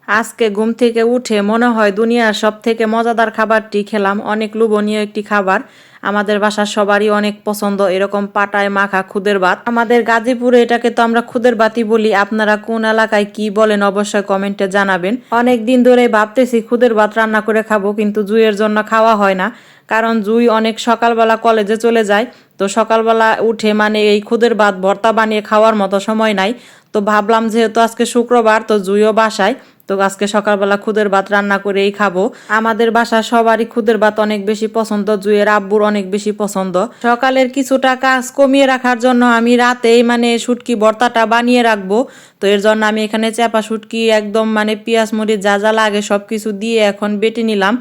আজকে ঘুম থেকে উঠে মনে হয় দুনিয়ার সব থেকে মজাদার খাবারটি খেলাম। অনেক লোভনীয় একটি খাবার, আমাদের বাসার সবারই অনেক পছন্দ এরকম পাটায় মাখা খুদের ভাত। আমাদের গাজীপুরে এটাকে তো আমরা খুদের ভাতই বলি। আপনারা কোন এলাকায় কি বলেন অবশ্যই কমেন্টে জানাবেন। অনেক দিন ধরে ভাবতেছি খুদের ভাত রান্না করে খাবো, কিন্তু জুইয়ের জন্য খাওয়া হয় না। কারণ জুই অনেক সকালবেলা কলেজে চলে যায়, তো সকালবেলা উঠে মানে এই খুদের ভাত ভর্তা বানিয়ে খাওয়ার মতো সময় নাই। তো ভাবলাম যেহেতু আজকে শুক্রবার, তো জুইও বাসায়, তো আজকে সকালবেলা খুদের ভাত রান্না করেই খাবো। আমাদের বাসার সবারই খুদের ভাত অনেক বেশি পছন্দ, জুইয়ের আব্বুর অনেক বেশি পছন্দ। সকালের কিছুটা কাজ কমিয়ে রাখার জন্য আমি রাতেই মানে শুটকি ভর্তাটা বানিয়ে রাখবো। তো এর জন্য আমি এখানে চাপা শুটকি একদম মানে পেঁয়াজ মরিচ যা যা লাগে সবকিছু দিয়ে এখন বেটে নিলাম।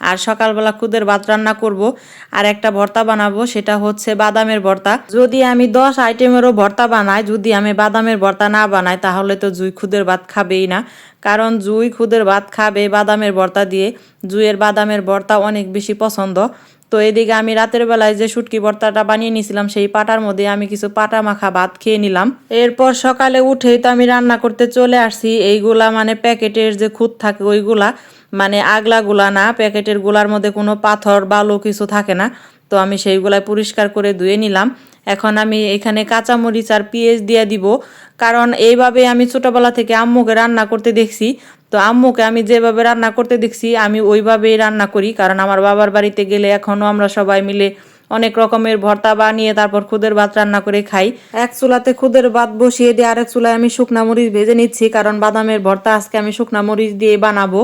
আর সকালবেলা খুদের ভাত রান্না করব। আর একটা ভর্তা বানাবো, সেটা হচ্ছে বাদামের ভর্তা। যদি আমি 10 আইটেমেরও ভর্তা বানাই, যদি আমি বাদামের ভর্তা না বানাই, তাহলে তো জুই খুদের ভাত খাবেই না। কারণ জুই খুদের ভাত খাবে বাদামের ভর্তা দিয়ে। জুইয়ের বাদামের ভর্তা অনেক বেশি পছন্দ। তো এদিকে আমি রাতের বেলায় যে শুটকি ভর্তাটা বানিয়ে নিয়েছিলাম, সেই পাটার মধ্যে আমি কিছু পাটা মাখা ভাত খেয়ে নিলাম। এরপর সকালে উঠেই তো আমি রান্না করতে চলে আসছি। এইগুলা মানে প্যাকেটের যে খুদ থাকে ওইগুলা, মানে আগলাগুলা না, প্যাকেটের গুলার মধ্যে কোনো পাথর বালু কিছু থাকে না। তো আমি সেইগুলাই পরিষ্কার করে ধুয়ে নিলাম। এখন আমি এখানে কাঁচামরিচ আর পেঁয়াজ দিয়ে দিব। কারণ এইভাবে আমি ছোটবেলা থেকে আম্মুকে রান্না করতে দেখছি। তো আম্মুকে আমি যেভাবে রান্না করতে দেখছি আমি ওইভাবেই রান্না করি। কারণ আমার বাবার বাড়িতে গেলে এখনও আমরা সবাই মিলে অনেক রকমের ভর্তা বানিয়ে তারপর খুদের ভাত রান্না করে খাই। এক চুলাতে খুদের ভাত বসিয়ে দিয়ে আরেক চুলায় আমি শুকনা মরিচ ভেজে নিচ্ছি, কারণ বাদামের ভর্তা আজকে আমি শুকনা মরিচ দিয়ে বানাবো।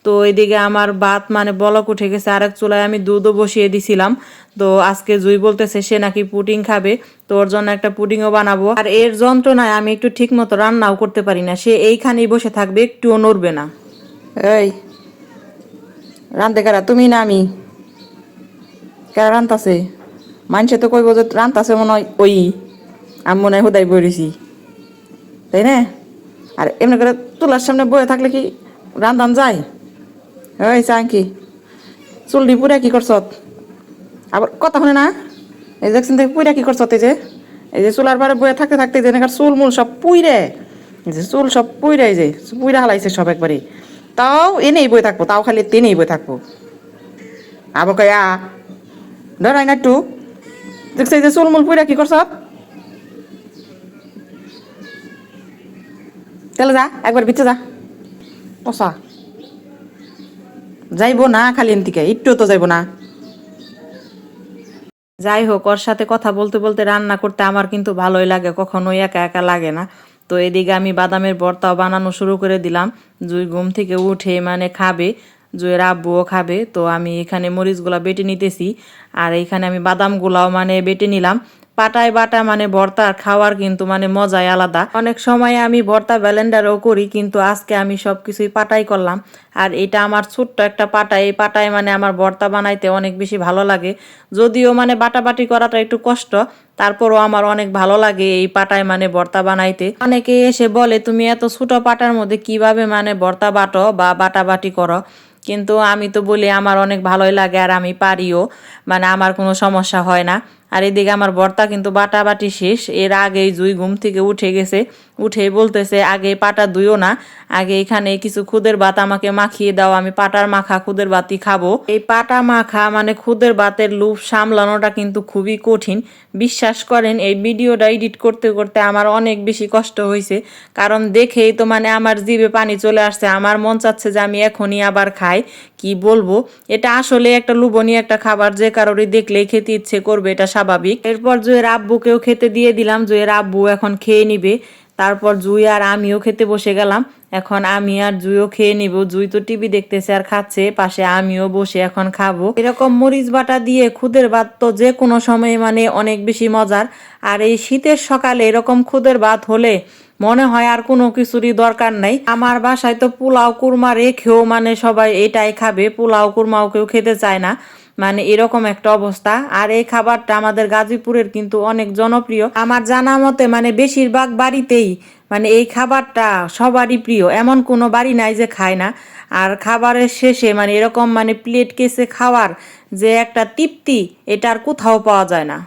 তো এদিকে আমার ভাত মানে বলক উঠে গেছে, আরেক চুলায় আমি দুধও বসিয়ে দিছিলাম। তো আজকে জুই বলতেছে সে নাকি পুডিং খাবে, তো ওর জন্য একটা পুডিংও বানাবো। আর এর যন্ত্রণায় আমি একটু ঠিক মতো রান্নাও করতে পারি না, সে এইখানেই বসে থাকবে, একটুও নড়বে না। এই রান্ধতে কারা, তুমি না আমি? কারা রান্তাছে? মানুষে তো কইব যে রান্তাছে মনে হয় ওই আমি মনে হয় হুদাই বইরেছি, তাই না? আর এমনি করে চুলার সামনে বয়ে থাকলে কি রান্ধান যায়? ওই চাঙ্কি, চুলটি পুরা কি করছত? আবার কথা শুনে না? এই দেখছেন থেকে পুইরা কি করছত? এই যে চুলার পারে বয়ে থাকতে থাকতে যে চুল মুল সব পুইরে, এই যে চুল সব পুইরে, এই যে পুইরা হালাইছে সব একবারে। তাও এনেই বয়ে থাকবো, তাও খালি তেনেই বয়ে থাকবো। আবার কয়া ধরাই না একটু, দেখছে এই যে চুল মুল পুইরা কি করছত? তাহলে যা একবার ভিতরে যা। পচা যাইবো না, খালি এনতিকে একটু তো যাইবো না। যাই হোক, ওর সাথে কথা বলতে বলতে রান্না করতে আমার কিন্তু ভালোই লাগে, কখনোই একা একা লাগে না। তো এদিকে আমি বাদামের ভর্তাও বানানো শুরু করে দিলাম। জুই ঘুম থেকে উঠে মানে খাবে, জুইয়ের আব্বুও খাবে। তো আমি এখানে মরিচগুলা বেটে নিতেছি, আর এইখানে আমি বাদামগুলাও মানে বেটে নিলাম। পাটায় বাটা মানে ভর্তা খাওয়ার কিন্তু মানে মজাই আলাদা। অনেক সময় আমি ভর্তা ব্লেন্ডারও করি, কিন্তু আজকে আমি সবকিছুই পাটাই করলাম। আর এটা আমার ছোট্ট একটা পাটা, এই পাটায় মানে আমার ভর্তা বানাইতে অনেক বেশি ভালো লাগে। যদিও মানে বাটাবাটি করাটা একটু কষ্ট, তারপরও আমার অনেক ভালো লাগে এই পাটায় মানে ভর্তা বানাইতে। অনেকে এসে বলে তুমি এত ছোট পাটার মধ্যে কিভাবে মানে ভর্তা বাটো বা বাটাবাটি করো, কিন্তু আমি তো বলি আমার অনেক ভালোই লাগে আর আমি পারিও, মানে আমার কোনো সমস্যা হয় না। আর এদিকে আমার ভর্তা কিন্তু বাটাবাটি শেষ। এর আগেই জুই ঘুম থেকে উঠে গেছে, উঠেই বলতেছে আগে পাটা ধুইও না, আগে এখানে কিছু খুদের ভাত আমাকে মাখিয়ে দাও, আমি পাটার মাখা খুদের ভাতই খাবো। এই পাটা মাখা মানে খুদের ভাতের লুভ সামলানোটা কিন্তু খুবই কঠিন। বিশ্বাস করেন এই ভিডিওটা এডিট করতে করতে আমার অনেক বেশি কষ্ট হয়েছে, কারণ দেখেই তো মানে আমার জিভে পানি চলে আসছে, আমার মন চাচ্ছে যে আমি এখনই আবার খাই। কি বলবো, এটা আসলে একটা লোভনীয় একটা খাবার, যে কারোরই দেখলেই খেতে ইচ্ছে করবে, এটা স্বাভাবিক। এরপর জুয়ের আব্বুকেও খেতে দিয়ে দিলাম, জুয়ের আব্বু এখন খেয়ে নিবে। তারপর জুই আর আমিও খেতে বসে গেলাম। এখন আমি আর জুইও খেয়ে নিব। জুই তো টিভি দেখতেছে আর খাচ্ছে, পাশে আমিও বসে এখন খাবো। এরকম মরিচ বাটা দিয়ে খুদের ভাত তো যে কোনো সময় মানে অনেক বেশি মজার। আর এই শীতের সকালে এরকম খুদের ভাত হলে মনে হয় আর কোনো কিছুরই দরকার নাই। আমার বাসায় তো পোলাও কুরমা রেখেও মানে সবাই এটাই খাবে, পোলাও কুরমাও কেউ খেতে চায় না, মানে এরকম একটা অবস্থা। আর এই খাবারটা আমাদের গাজীপুরের কিন্তু অনেক জনপ্রিয়। আমার জানা মতে মানে বেশিরভাগ বাড়িতেই মানে এই খাবারটা সবারই প্রিয়, এমন কোনো বাড়ি নাই যে খায় না। আর খাবারের শেষে মানে এরকম মানে প্লেট কেসে খাওয়ার যে একটা তৃপ্তি, এটা আর কোথাও পাওয়া যায় না।